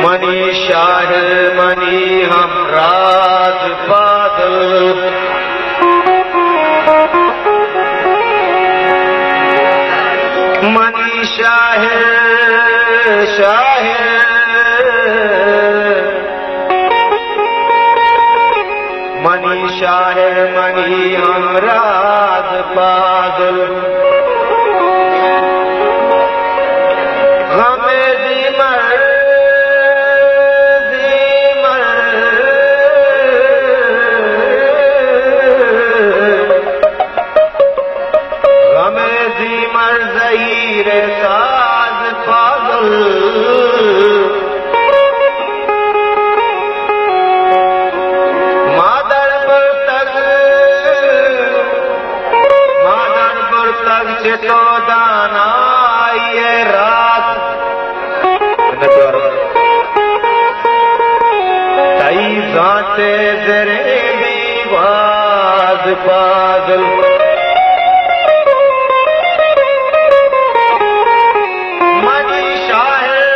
Money Shah money हम राज बादल, money Shah Shah money Shah money हम राज बादल, हमें दीमर ज़हीरे साज पागल, मादरपुर तक चितो दाना ये रात तई जाते जरे दीवाज पागल, मनी शायर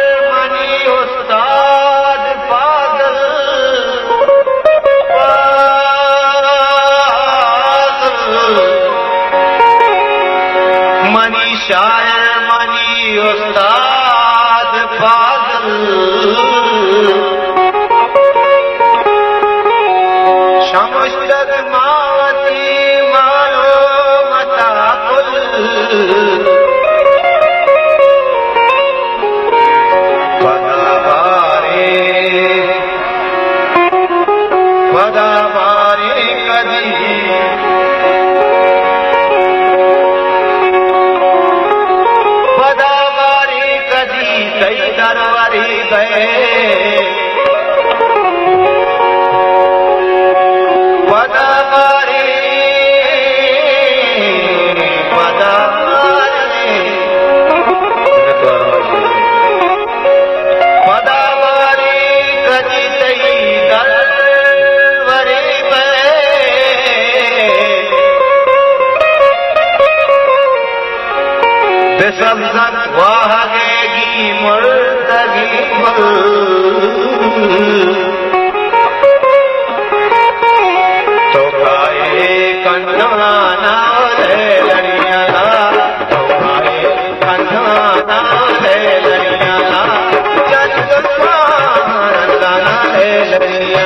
मनी उस्ताद फाज़ल, शमुश्तक मावती मालो मताकुल, पदावारे कदी कई दरबारी गए, पदावारे कदी कई दरबारी गए, सब वाह मुर्तगी तो खाए कन्नाना ले लड़िया, तो खाए कन्नाना ले लड़िया, जग मारना ले लड़िया।